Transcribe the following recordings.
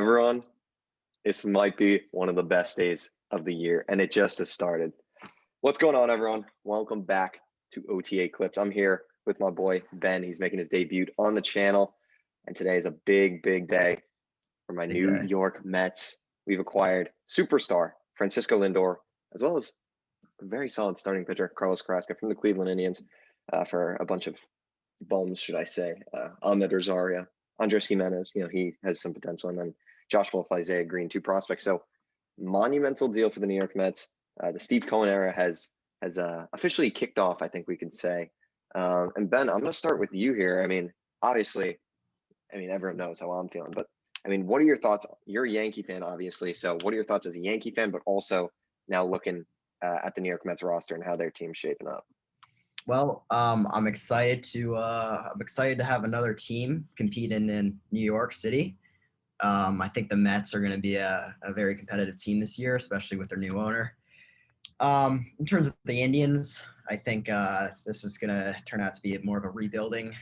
Everyone, this might be one of the best days of the year, and it just has started. What's going on, everyone? Welcome back to OTA Clips. I'm here with my boy, Ben. He's making his debut on the channel, and today is a big, big day for my New York Mets. We've acquired superstar Francisco Lindor, as well as a very solid starting pitcher, Carlos Carrasco from the Cleveland Indians, for a bunch of bums, should I say. Ahmed Rosario, Andres Jimenez, he has some potential, and then Josh Wolf, Isaiah Green, two prospects. So monumental deal for the New York Mets. The Steve Cohen era has officially kicked off, I think we could say. And Ben, I'm going to start with you here. Obviously, everyone knows how I'm feeling, but what are your thoughts? You're a Yankee fan, obviously. So what are your thoughts as a Yankee fan, but also now looking at the New York Mets roster and how their team's shaping up? Well, I'm excited to have another team compete in New York City. I think the Mets are going to be a very competitive team this year, especially with their new owner. In terms of the Indians, I think this is going to turn out to be more of a rebuilding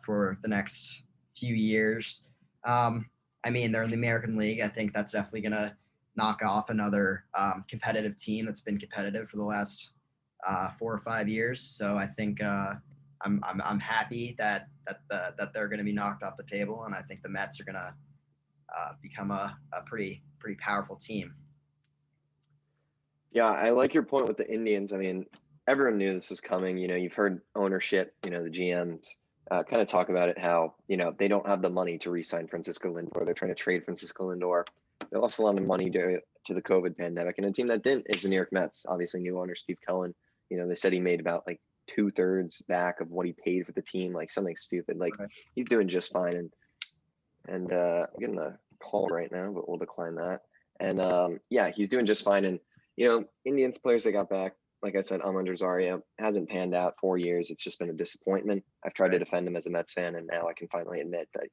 for the next few years. They're in the American League. I think that's definitely going to knock off another competitive team that's been competitive for the last 4 or 5 years. So I think I'm happy that they're going to be knocked off the table, and I think the Mets are going to become a pretty powerful team. Yeah, I like your point with the Indians. Everyone knew this was coming. You've heard ownership, the GMs kind of talk about it, how, they don't have the money to re-sign Francisco Lindor. They're trying to trade Francisco Lindor. They lost a lot of money to the COVID pandemic. And a team that didn't is the New York Mets. Obviously, new owner Steve Cohen. They said he made about like 2/3 back of what he paid for the team, like something stupid. Like right. He's doing just fine. And I'm getting a call right now, but we'll decline that. And yeah, he's doing just fine. And Indians players that got back, like I said, Ahmed Rosario hasn't panned out 4 years. It's just been a disappointment. I've tried to defend him as a Mets fan, and now I can finally admit that it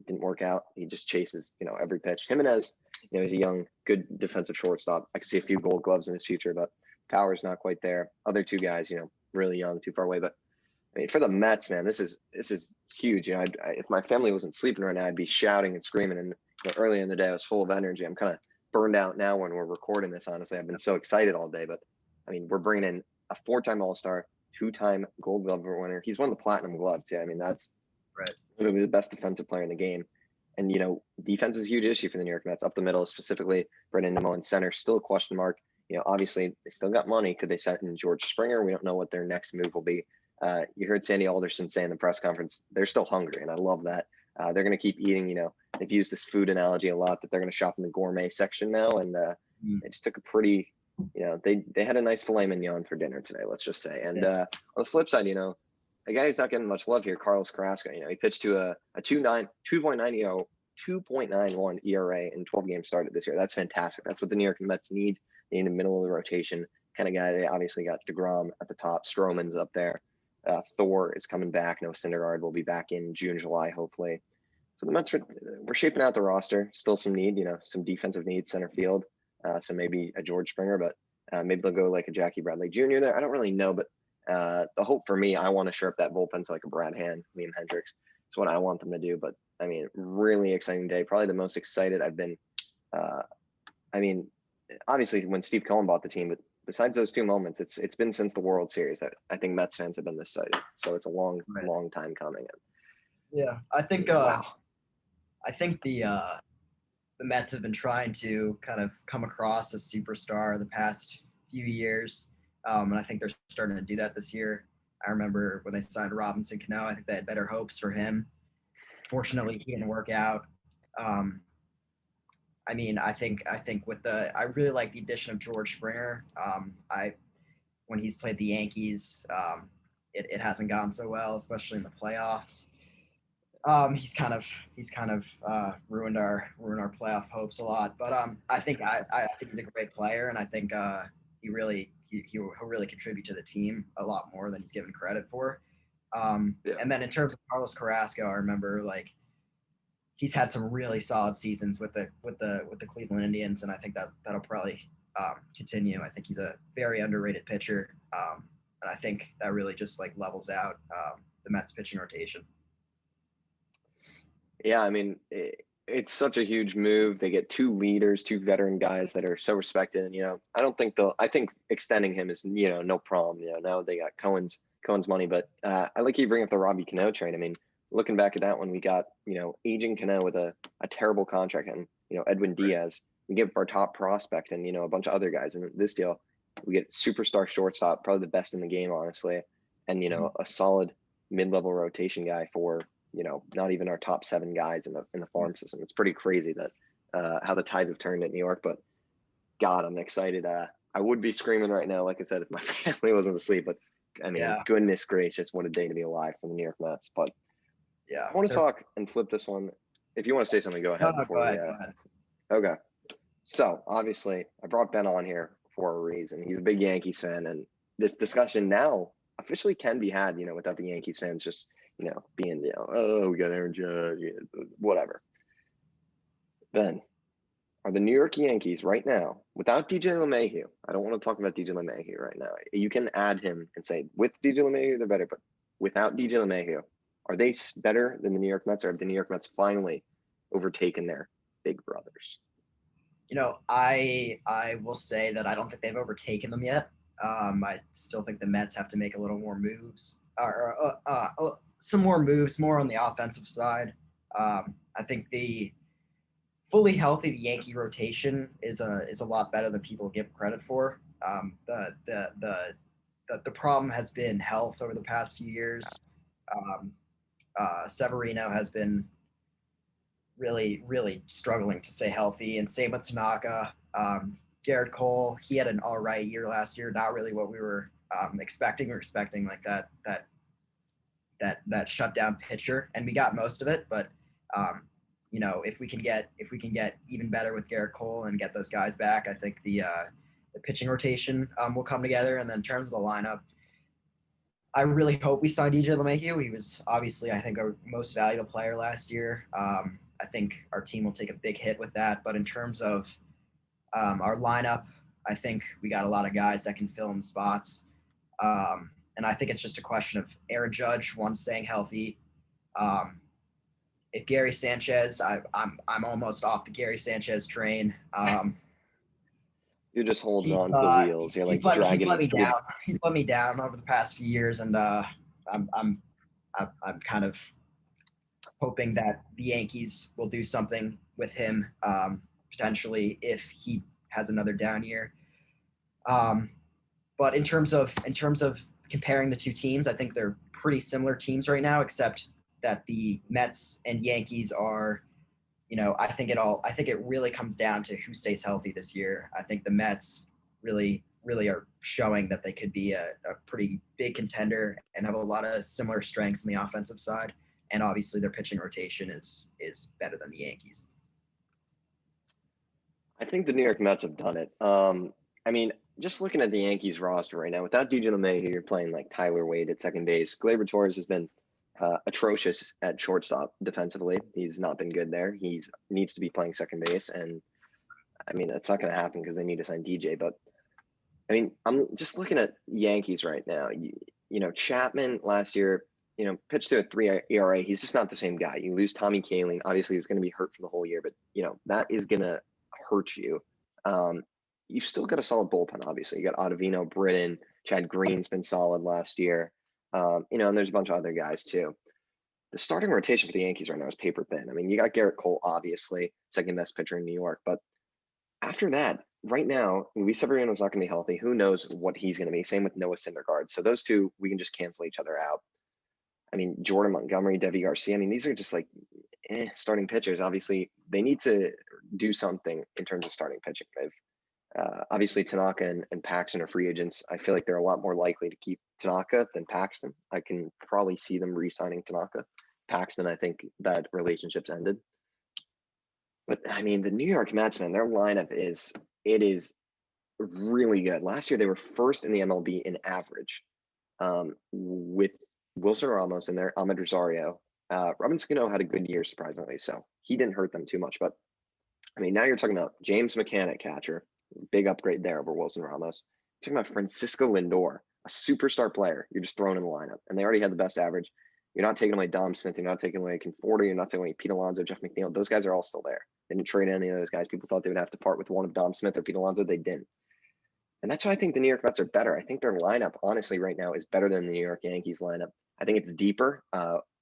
didn't work out. He just chases every pitch. Jimenez, he's a young, good defensive shortstop. I could see a few Gold Gloves in his future, but power's not quite there. Other two guys, really young, too far away. But for the Mets, man, this is huge. If my family wasn't sleeping right now, I'd be shouting and screaming. And early in the day, I was full of energy. I'm kind of burned out now when we're recording this. Honestly, I've been so excited all day. But we're bringing in a 4-time All-Star, 2-time Gold Glove winner. He's won the Platinum Gloves. Yeah, that's right. Literally the best defensive player in the game. And defense is a huge issue for the New York Mets. Up the middle, specifically Brendan Nimmo in center, still a question mark. Obviously they still got money. Could they set in George Springer? We don't know what their next move will be. You heard Sandy Alderson say in the press conference, they're still hungry, and I love that. They're going to keep eating. They've used this food analogy a lot, that they're going to shop in the gourmet section now, and they just took a pretty, they had a nice filet mignon for dinner today, let's just say. And on the flip side, a guy who's not getting much love here, Carlos Carrasco. He pitched to a 2.91 ERA in 12 games started this year. That's fantastic. That's what the New York Mets need. They need a middle of the rotation kind of guy. They obviously got DeGrom at the top. Stroman's up there. Thor is coming back. Noah Syndergaard will be back in June, July, hopefully. So the Mets, we're shaping out the roster. Still some need, some defensive needs, center field. So maybe a George Springer, but maybe they'll go like a Jackie Bradley Jr. there. I don't really know, but the hope for me, I want to shore up that bullpen, so like a Brad Hand, Liam Hendricks. It's what I want them to do. But really exciting day. Probably the most excited I've been. Obviously when Steve Cohen bought the team, but besides those two moments, it's been since the World Series that I think Mets fans have been this excited. So it's a long time coming. Yeah, I think wow. I think the Mets have been trying to kind of come across a superstar the past few years, and I think they're starting to do that this year. I remember when they signed Robinson Cano, I think they had better hopes for him. Fortunately, he didn't work out. I think with I really like the addition of George Springer. When he's played the Yankees, it hasn't gone so well, especially in the playoffs. He's kind of ruined our playoff hopes a lot. But I think he's a great player, and I think he'll really contribute to the team a lot more than he's given credit for. And then in terms of Carlos Carrasco, I remember he's had some really solid seasons with the Cleveland Indians, and I think that'll probably continue. I think he's a very underrated pitcher, and I think that really just levels out the Mets pitching rotation. Yeah, it's such a huge move. They get two leaders, two veteran guys that are so respected. And, I don't think I think extending him is, no problem. Now they got Cohen's money, but I like you bring up the Robbie Cano trade. I mean, looking back at that one, we got, aging Cano with a terrible contract and, Edwin Diaz. We give our top prospect and, a bunch of other guys. And this deal, we get superstar shortstop, probably the best in the game, honestly. And, a solid mid-level rotation guy for, not even our top 7 guys in the farm system. It's pretty crazy that how the tides have turned at New York. But God, I'm excited. I would be screaming right now, like I said, if my family wasn't asleep. But I mean, Yeah. goodness gracious, what a day to be alive for the New York Mets. But Yeah. I want to talk and flip this one. If you want to say something, go ahead. No, Before go ahead. Okay. So obviously, I brought Ben on here for a reason. He's a big Yankees fan, and this discussion now officially can be had, without the Yankees fans just, being, oh, we got Aaron Judge, whatever. Ben, are the New York Yankees right now, without DJ LeMahieu, I don't want to talk about DJ LeMahieu right now. You can add him and say, with DJ LeMahieu, they're better, but without DJ LeMahieu, are they better than the New York Mets, or have the New York Mets finally overtaken their big brothers? I will say that I don't think they've overtaken them yet. I still think the Mets have to make a little more moves, or some more moves, more on the offensive side. I think the fully healthy Yankee rotation is a lot better than people give credit for. The problem has been health over the past few years. Severino has been really struggling to stay healthy, and same with Tanaka. Garrett Cole, he had an all right year last year, not really what we were expecting. We were expecting like that shutdown pitcher, and we got most of it. But if we can get even better with Garrett Cole and get those guys back, I think the pitching rotation will come together. And then in terms of the lineup, I really hope we sign DJ LeMahieu. He was obviously, I think, our most valuable player last year. I think our team will take a big hit with that. But in terms of our lineup, I think we got a lot of guys that can fill in spots. And I think it's just a question of Aaron Judge, one, staying healthy. If Gary Sanchez, I'm almost off the Gary Sanchez train. You're just holding on to the wheels. You're like dragging. He's let me down. He's let me down over the past few years, and I'm kind of hoping that the Yankees will do something with him potentially if he has another down year. But in terms of comparing the two teams, I think they're pretty similar teams right now, except that the Mets and Yankees are, I think it really comes down to who stays healthy this year. I think the Mets really are showing that they could be a pretty big contender and have a lot of similar strengths in the offensive side. And obviously their pitching rotation is better than the Yankees. I think the New York Mets have done it. I mean, just looking at the Yankees roster right now, without DJ LeMahieu, you're playing like Tyler Wade at second base. Gleyber Torres has been atrocious at shortstop defensively. He's not been good there. He needs to be playing second base, and I mean that's not going to happen because they need to sign DJ. But I mean, I'm just looking at Yankees right now. Chapman last year, pitched to a 3 ERA. He's just not the same guy. You lose Tommy Kaling. Obviously, he's going to be hurt for the whole year, but that is going to hurt you. You've still got a solid bullpen. Obviously, you got Ottavino, Britton, Chad Green's been solid last year. And there's a bunch of other guys too. The starting rotation for the Yankees right now is paper thin. I mean, you got Garrett Cole, obviously, second best pitcher in New York. But after that, right now, Luis Severino's not going to be healthy. Who knows what he's going to be? Same with Noah Syndergaard. So those two, we can just cancel each other out. I mean, Jordan Montgomery, Devi Garcia. I mean, these are just like starting pitchers. Obviously, they need to do something in terms of starting pitching. They've obviously Tanaka and Paxton are free agents. I feel like they're a lot more likely to keep Tanaka than Paxton. I can probably see them re-signing Tanaka. Paxton, I think that relationship's ended. But I mean, the New York Mets, man, their lineup is really good. Last year, they were first in the MLB in average with Wilson Ramos and there, Ahmed Rosario. Robinson Cano had a good year, surprisingly, so he didn't hurt them too much. But I mean, now you're talking about James McCann at catcher. Big upgrade there over Wilson Ramos. You're talking about Francisco Lindor, a superstar player. You're just throwing in the lineup, and they already had the best average. You're not taking away Dom Smith. You're not taking away Conforto. You're not taking away Pete Alonso, Jeff McNeil. Those guys are all still there. They didn't trade any of those guys. People thought they would have to part with one of Dom Smith or Pete Alonso. They didn't. And that's why I think the New York Mets are better. I think their lineup, honestly, right now is better than the New York Yankees lineup. I think it's deeper,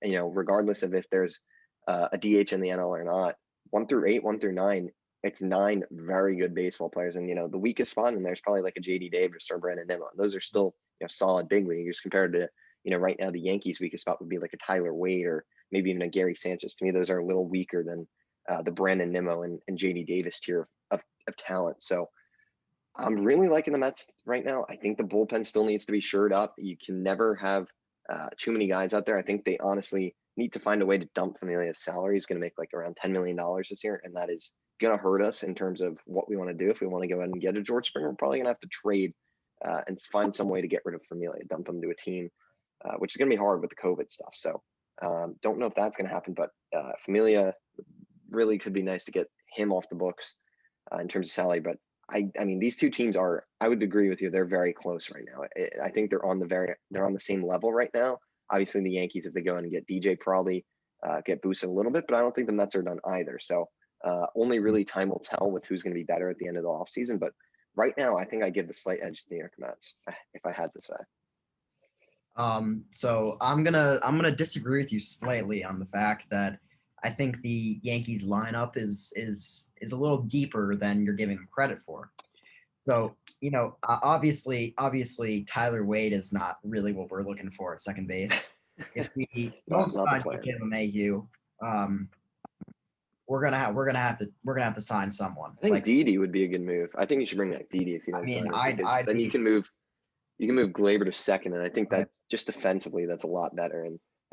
regardless of if there's a DH in the NL or not. 1 through 8, 1 through 9, it's 9 very good baseball players. And, the weakest spot in there's probably like a JD Davis or Brandon Nimmo. Those are still, solid big leaguers compared to, right now the Yankees' weakest spot would be like a Tyler Wade or maybe even a Gary Sanchez. To me, those are a little weaker than the Brandon Nimmo and JD Davis tier of talent. So I'm really liking the Mets right now. I think the bullpen still needs to be shored up. You can never have too many guys out there. I think they honestly need to find a way to dump Familia's salary. He's going to make like around $10 million this year, and that is going to hurt us in terms of what we want to do. If we want to go ahead and get a George Springer, we're probably going to have to trade and find some way to get rid of Familia, dump him to a team, which is going to be hard with the COVID stuff. So don't know if that's going to happen, but Familia really could be nice to get him off the books in terms of salary. But I mean, these two teams are, I would agree with you, they're very close right now. I think they're on the same level right now. Obviously, the Yankees, if they go in and get DJ, probably get boosted a little bit, but I don't think the Mets are done either. So only really time will tell with who's going to be better at the end of the offseason. But right now, I think I give the slight edge to the New York Mets, if I had to say. So I'm gonna disagree with you slightly on the fact that I think the Yankees lineup is a little deeper than you're giving them credit for. So, obviously Tyler Wade is not really what we're looking for at second base. If we don't sign DJ LeMahieu, we're gonna have to sign someone. I think Didi would be a good move. I think you should bring back Didi if you don't sign him, because then you can move Gleyber to second, and I think that just defensively that's a lot better.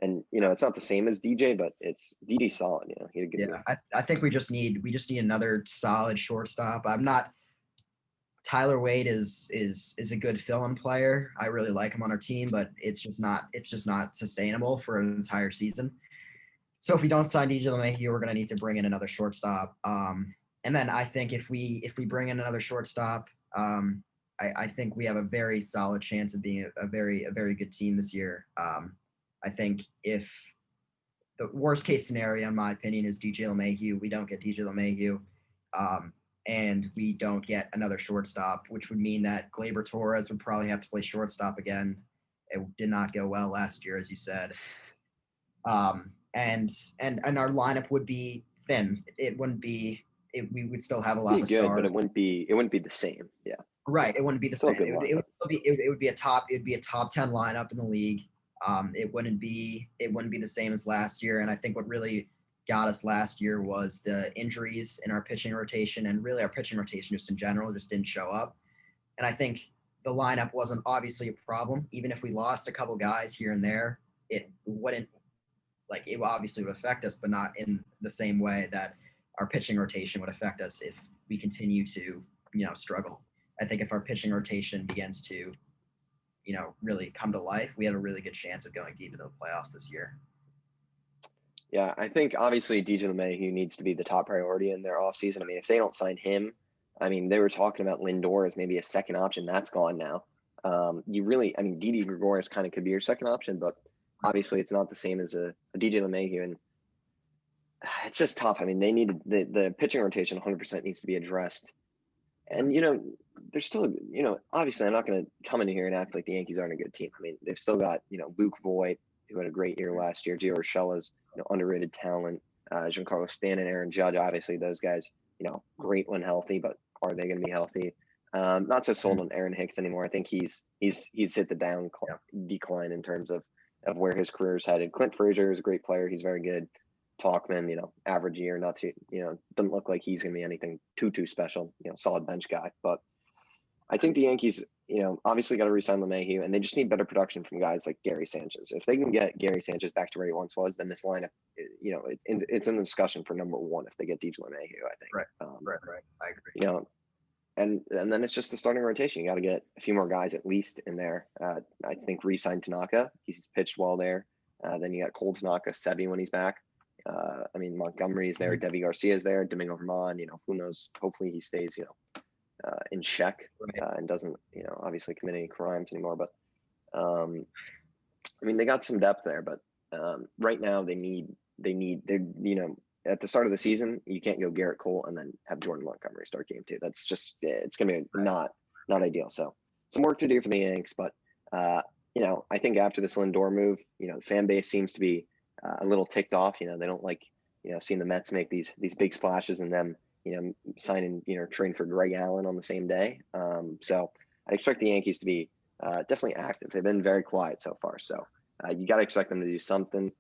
And it's not the same as DJ, but it's Didi's solid. He had a good move. I think we just need another solid shortstop. Tyler Wade is a good fill-in player. I really like him on our team, but it's just not sustainable for an entire season. So if we don't sign DJ LeMahieu, we're going to need to bring in another shortstop. And then I think if we bring in another shortstop, I think we have a very solid chance of being a very good team this year. I think if the worst case scenario, in my opinion, is DJ LeMahieu, we don't get DJ LeMahieu, and we don't get another shortstop, which would mean that Gleyber Torres would probably have to play shortstop again. It did not go well last year, as you said. And our lineup would be thin. It wouldn't be. We would still have a lot of stars, but it wouldn't be the same. Yeah. Right. It wouldn't be the same. It would be a top 10 lineup in the league. It wouldn't be the same as last year. And I think what really got us last year was the injuries in our pitching rotation, and really our pitching rotation just in general just didn't show up. And I think the lineup wasn't obviously a problem. Even if we lost a couple guys here and there, it obviously would affect us, but not in the same way that our pitching rotation would affect us if we continue to, struggle. I think if our pitching rotation begins to, really come to life, we have a really good chance of going deep into the playoffs this year. Yeah, I think obviously DJ LeMahieu needs to be the top priority in their offseason. I mean, if they don't sign him, they were talking about Lindor as maybe a second option. That's gone now. Didi Gregorius kind of could be your second option, but obviously it's not the same as a DJ LeMahieu, and it's just tough. They needed the pitching rotation 100% needs to be addressed. And, there's still, obviously I'm not going to come in here and act like the Yankees aren't a good team. They've still got, Luke Voigt, who had a great year last year, Gio Urshela's, underrated talent, Giancarlo Stanton, Aaron Judge, obviously those guys, great when healthy, but are they going to be healthy? Not so sold on Aaron Hicks anymore. I think he's hit the decline in terms of where his career is headed. Clint Frazier is a great player. He's very good. Talkman, average year, not too, doesn't look like he's going to be anything too special, solid bench guy. But I think the Yankees, obviously got to re-sign LeMahieu, and they just need better production from guys like Gary Sanchez. If they can get Gary Sanchez back to where he once was, then this lineup, it's in the discussion for number one if they get DJ LeMahieu, I think. Right. I agree. And then it's just the starting rotation. You got to get a few more guys at least in there. I think re-sign Tanaka. He's pitched well there. Then you got Cole Tanaka, Sevi when he's back. Montgomery's there, Devi Garcia's there, Domingo Herman, who knows? Hopefully he stays, in check and doesn't, obviously commit any crimes anymore. But, they got some depth there, but Right now they at the start of the season, you can't go Garrett Cole and then have Jordan Montgomery start game 2. That's just, it's going to be not ideal. So some work to do for the Yanks, but I think after this Lindor move, the fan base seems to be a little ticked off. They don't like, seeing the Mets make these big splashes and them, signing, trading for Greg Allen on the same day. So I expect the Yankees to be definitely active. They've been very quiet so far. So you got to expect them to do something.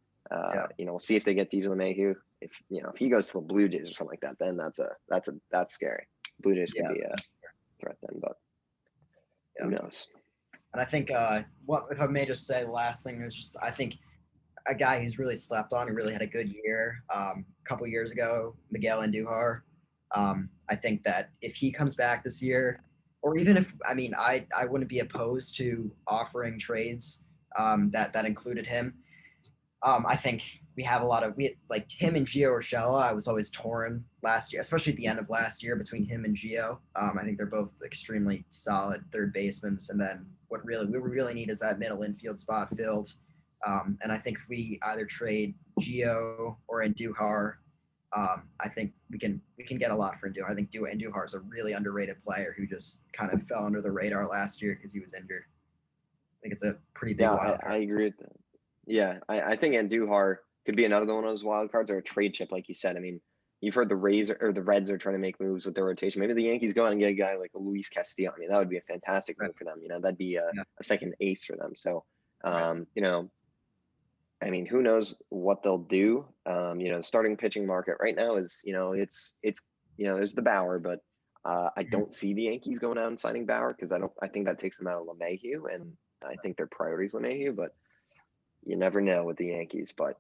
We'll see if they get DJ LeMahieu. If he goes to the Blue Jays or something like that, then that's scary. Blue Jays could be a threat then, but who knows? And I think what if I may just say the last thing is just I think a guy who's really slept on, who really had a good year a couple years ago, Miguel Andujar. I think that if he comes back this year, or even if I wouldn't be opposed to offering trades that included him. I think we have like him and Gio Urshela. I was always torn last year, especially at the end of last year between him and Gio. I think they're both extremely solid third basemen. And then what we really need is that middle infield spot filled. And I think if we either trade Gio or Andujar, I think we can get a lot for Andujar. I think Andujar is a really underrated player who just kind of fell under the radar last year because he was injured. I think it's a pretty big wild card. I agree with that. Yeah, I think Andujar could be another one of those wild cards or a trade chip, like you said. You've heard the Reds are trying to make moves with their rotation. Maybe the Yankees go out and get a guy like Luis Castillo. That would be a fantastic move for them. That'd be a second ace for them. So, who knows what they'll do? The starting pitching market right now is, it's there's the Bauer, but I don't see the Yankees going out and signing Bauer because I think that takes them out of LeMahieu, and I think their priority is LeMahieu, but you never know with the Yankees. But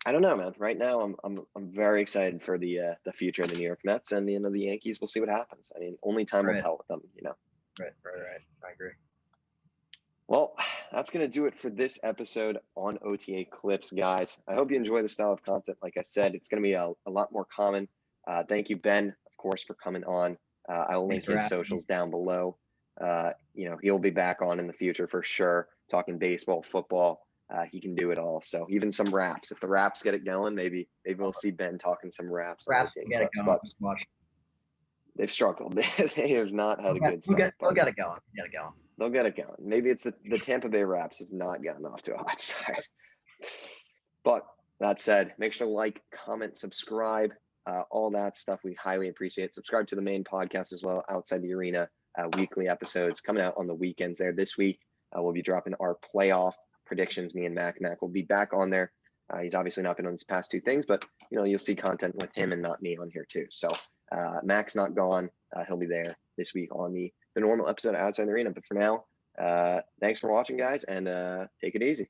I don't know, man. Right now, I'm very excited for the future of the New York Mets and the Yankees. We'll see what happens. Only time will tell with them. Right. I agree. Well, that's going to do it for this episode on OTA Clips, guys. I hope you enjoy the style of content. Like I said, it's going to be a lot more common. Thank you, Ben, of course, for coming on. I will link his socials down below. He'll be back on in the future for sure, talking baseball, football. He can do it all. So even some raps. If the raps get it going, maybe we'll see Ben talking some raps. Raps get it going. But they've struggled. They have not had a good start. They'll get it going. They'll get it going. Maybe it's the Tampa Bay Raps have not gotten off to a hot start. But that said, make sure to like, comment, subscribe, all that stuff. We highly appreciate. Subscribe to the main podcast as well, Outside the Arena, weekly episodes coming out on the weekends there. This week, we'll be dropping our playoff predictions. Me and Mac will be back on there. He's obviously not been on these past two things, but you'll see content with him and not me on here too. So Mac's not gone. He'll be there this week on the normal episode of Outside the Arena. But for now, thanks for watching, guys, and take it easy.